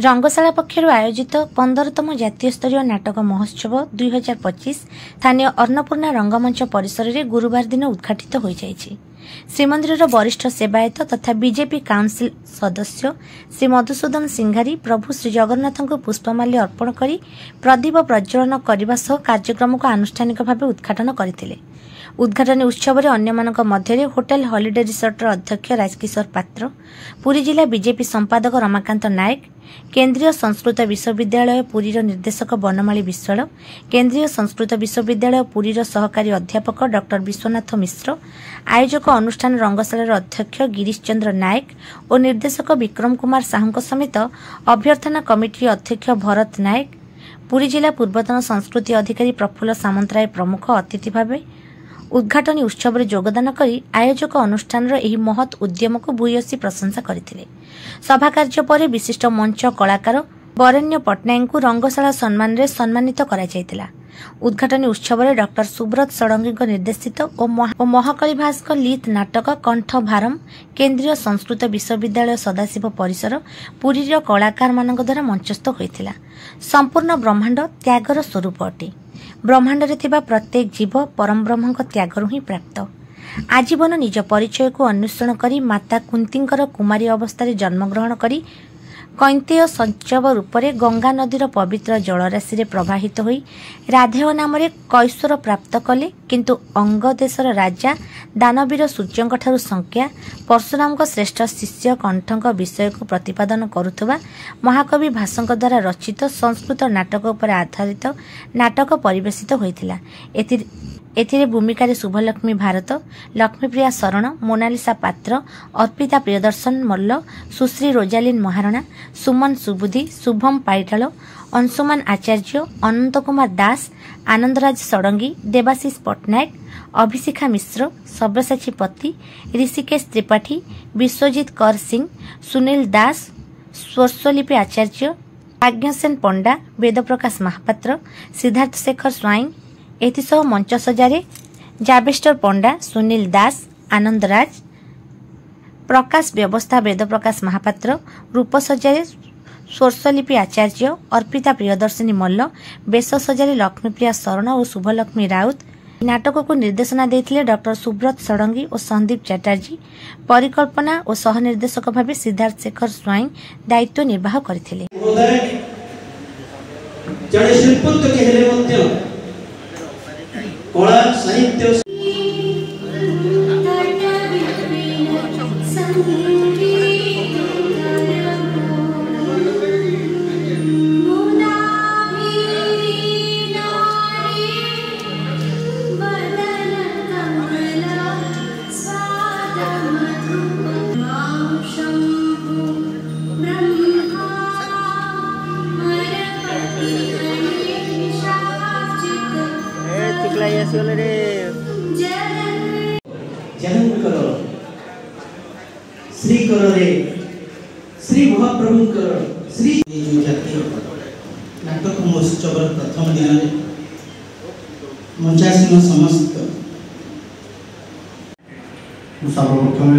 रंगशाला पक्षर आयोजित 15तम जातीय स्तरीय नाटक महोत्सव 2025 स्थानीय अन्नपूर्णा रंगमंच परिसर में गुरुवार दिन उद्घाटित हो जाइछि। श्रीमंदिर वरिष्ठ सेवायत तथा बीजेपी काउंसिल सदस्य श्री मधुसूदन सिंघारी प्रभु श्री जगन्नाथ को पुष्पमाल्य अर्पण कर प्रदीप प्रज्वलन करने सह कार्यक्रम को आनुष्ठानिक भाव उद्घाटन करथिले। उद्घाटन उत्सव में अन्यमानक मध्य होटेल हॉलिडे रिसोर्टर अध्यक्ष राजकिशोर पात्र, पुरी जिला बीजेपी संपादक रमाकांत नायक, केन्द्रीय संस्कृत विश्वविद्यालय पुरीर निर्देशक बनमाली विश्वाल, केन्द्रीय संस्कृत विश्वविद्यालय पुरीर सहकारी अध्यापक डॉ विश्वनाथ मिश्र, आयोजक अनुष्ठान रंगशालार अध्यक्ष गिरीश चंद्र नायक और निर्देशक विक्रम कुमार साहू समेत अभ्यर्थना कमिटी अध्यक्ष भरत नायक, पुरी जिला पूर्वतन संस्कृति अधिकारी प्रफुल्ल सामंतराय प्रमुख अतिथि भाव उद्घाटनी उत्सव में योगदान करी आयोजक अनुष्ठान एही महत् उद्यम को भूयसी प्रशंसा करथिले। सभा कार्य पर विशिष्ट मंच कलाकार बरेण्य पट्टनायक को रंगशाला सम्मान रे सम्मानित करा जायतिला। उद्घाटनी उत्सव में डॉ सुब्रत षडंगी निर्देशित और महाकाली भास लित नाटक कंठ भारम केन्द्रीय संस्कृत विश्वविद्यालय सदाशिव परिसर पुरी कलाकार मान द्वारा मंचस्थ होइतिला। संपूर्ण ब्रह्मांड त्यागर स्वरूप अटे। ब्रह्मांड रे थिबा प्रत्येक जीव परम ब्रह्म त्यागरु ही प्राप्त। आजीवन निज परिचय को अन्वेषण करी माता कुंतींकर कुमारी अवस्था जन्मग्रहण करी कैंतेय संचव रूप में गंगा नदीर पवित्र जलराशि रे प्रवाहित होई राधेय नाम कैश्वर प्राप्त कले, किंतु अंग देशर राजा दानवीर सूर्यंक ठारू संख्या परशुराम श्रेष्ठ शिष्य कंठक विषय को प्रतिपादन करुवा महाकवि भासक द्वारा रचित संस्कृत नाटक पर आधारित नाटक परिवेशित होइतिला। एथिरे भूमिका शुभलक्ष्मी भारत, लक्ष्मीप्रिया शरण, मोनालिसा पात्र, अर्पिता प्रियदर्शन मल्ल, सुश्री रोजालीन महाराणा, सुमन सुबुद्धि, शुभम पाइटाल, अंशुमान आचार्य, अनंत कुमार दास, आनंदराज षडंगी, देवाशीष पट्टनायक, अभिशिखा मिश्र, सब्यसाची पति, ऋषिकेश त्रिपाठी, विश्वजीत कर सिंह, सुनील दास, स्वरस्वलिपि आचार्य, आज्ञासेन पंडा, वेदप्रकाश महापात्र, सिद्धार्थ शेखर स्वाई एथिसह मंच सजारे जाबेस्टर पंडा, सुनील दास, आनंदराज, प्रकाश व्यवस्था वेदप्रकाश महापात्र, रूप सजारे स्वरस्वलिपि आचार्य, अर्पिता प्रियदर्शिनी मल्ल, बेश सजारे लक्ष्मीप्रिया शरण और शुभलक्ष्मी राउत। नाटक को निर्देशना देथिले डॉ सुब्रत षडंगी और संदीप चैटर्जी। परिकल्पना और सह निर्देशक भाव सिद्धार्थ शेखर स्वाई दायित्व निर्वाह करथिले। कला साहित्य श्री करे श्री महाप्रभु श्री जातीय नाटक महोत्सव प्रथम दिन मंचासीन समस्त सर्वप्रथम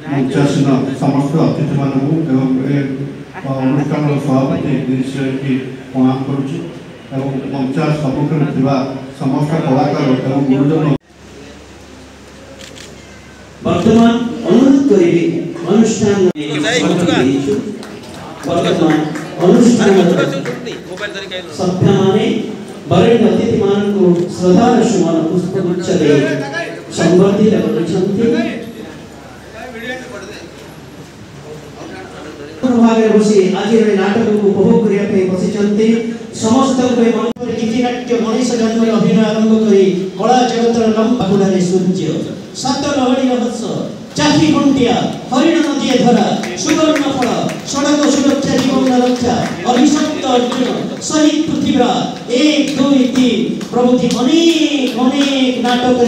मंचासीन समस्त अतिथि मानक अनुष्ठान सभापति प्रणाम करुच्ची मंचा सम्मुखीन थिबा समस्त कलाकार और गुरुजन वर्तमान अनुरोध करी अनुष्ठान सभ्य माने वरिष्ठ अतिथि मान को श्रद्धा सुमन पुष्पगुच्छ दे संवर्धित करछन्ति। भागे बसी आज नाटक को उपभोग करिया पे बसिछन्ति। समस्त को गीतिनाट्य मनीष जन्म अभिनय आरंभ करी कला जगतर लंबा गुणारे सूर्य सत लहड़ी हस चाखी घंटिया हरिण नदी धरा सुवर्ण फल सड़क सुरक्षा जीवन रक्षा अभिशप्त अर्जुन शहीद पृथ्वीरा 1 2 3 प्रभृति अनेक अनेक नाटक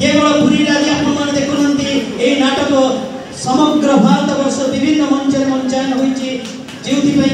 केवल पुरी राज्य आपण देखुनंती ए नाटक समग्र भारत वर्ष विभिन्न मंच मंचायन होइछि जेउथि पई